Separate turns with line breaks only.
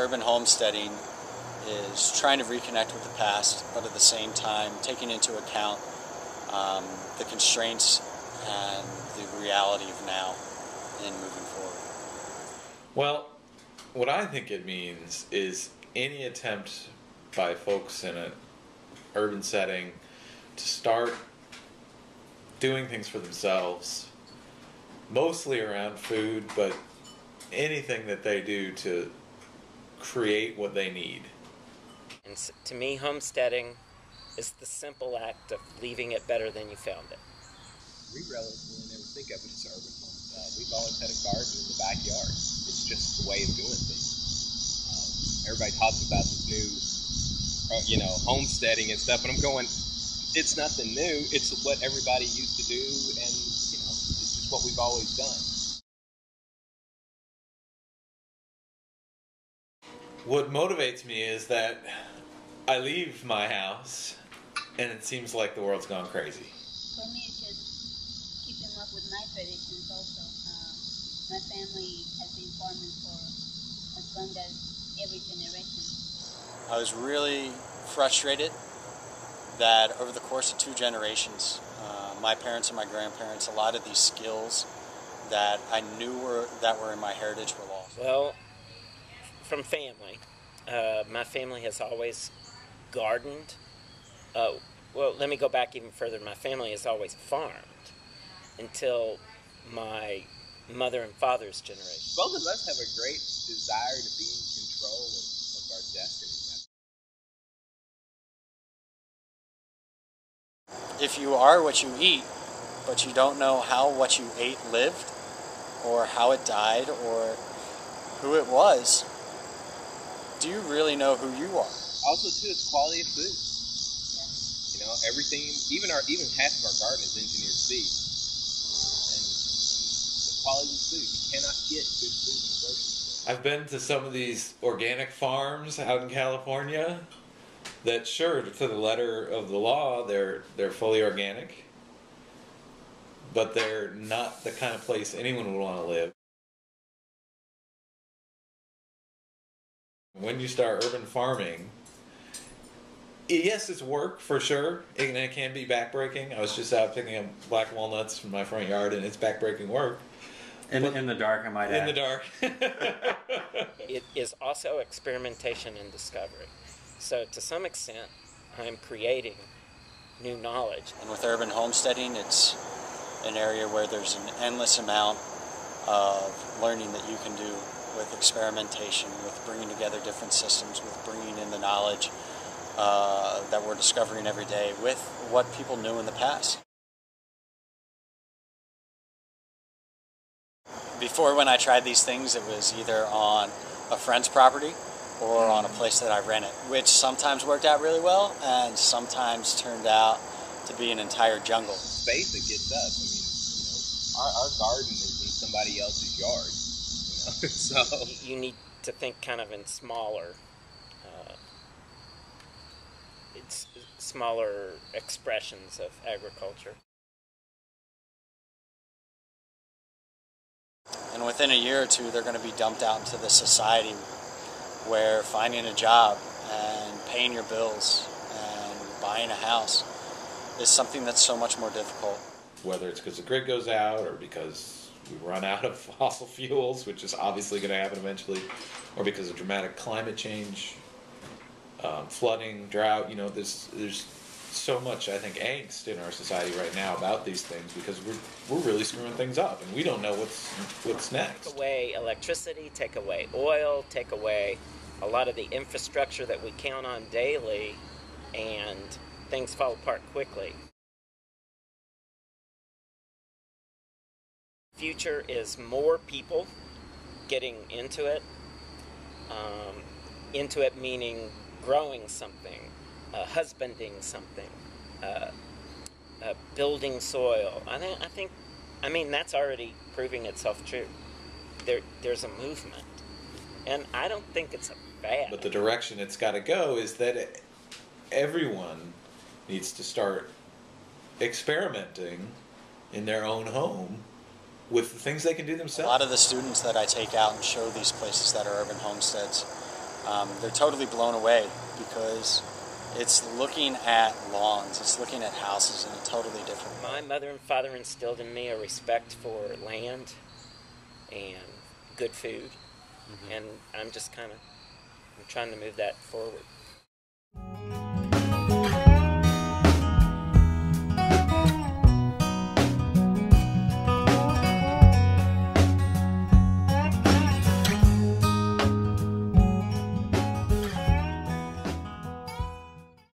urban homesteading is trying to reconnect with the past, but at the same time taking into account the constraints and the reality of now in moving forward.
Well, what I think it means is any attempt by folks in an urban setting to start doing things for themselves, mostly around food, but anything that they do to create what they need.
And to me, homesteading is the simple act of leaving it better than you found it.
We really never think of it as urban homestead. We've always had a garden in the backyard. It's just the way of doing things. Everybody talks about this new, homesteading and stuff, and I'm going, it's nothing new. It's what everybody used to do, and it's just what we've always done.
What motivates me is that I leave my house and it seems like the world's gone crazy.
For me, it's just keeping up with my traditions also. My family has been farming for as long as every generation.
I was really frustrated that over the course of 2 generations, my parents and my grandparents, a lot of these skills that I knew were in my heritage were lost.
Well, from family. My family has always gardened. Well, let me go back even further. My family has always farmed until my mother and father's generation.
Both of us have a great desire to be in control of our destiny.
If you are what you eat, but you don't know how what you ate lived, or how it died, or who it was, do you really know who you are?
Also, too, it's quality of food. Everything, even half of our garden is engineered seed. And the quality of food, you cannot get good food in the grocery store.
I've been to some of these organic farms out in California that, sure, to the letter of the law, they're fully organic, but they're not the kind of place anyone would want to live. When you start urban farming, yes, it's work for sure, and it can be backbreaking. I was just out picking up black walnuts from my front yard, and it's backbreaking work.
In the dark, I might add.
In the dark.
It is also experimentation and discovery. So to some extent, I'm creating new knowledge.
And with urban homesteading, it's an area where there's an endless amount of learning that you can do with experimentation, with bringing together different systems, with bringing in the knowledge that we're discovering every day with what people knew in the past. Before, when I tried these things, it was either on a friend's property or on a place that I rented, which sometimes worked out really well and sometimes turned out to be an entire jungle.
Space that gets us. Our garden is in somebody else's yard. So
you need to think kind of in smaller expressions of agriculture.
And within a year or two, they're going to be dumped out into the society where finding a job and paying your bills and buying a house is something that's so much more difficult.
Whether it's because the grid goes out or because we run out of fossil fuels, which is obviously going to happen eventually, or because of dramatic climate change, flooding, drought, there's so much, I think, angst in our society right now about these things because we're really screwing things up and we don't know what's next.
Take away electricity, take away oil, take away a lot of the infrastructure that we count on daily, and things fall apart quickly. Future is more people getting into it meaning growing something, husbanding something, building soil. I mean that's already proving itself true. There's a movement, and I don't think it's bad.
But the direction it's got to go is that everyone needs to start experimenting in their own home with the things they can do themselves.
A lot of the students that I take out and show these places that are urban homesteads, they're totally blown away because it's looking at lawns, it's looking at houses in a totally different way.
My mother and father instilled in me a respect for land and good food, and I'm just kind of trying to move that forward.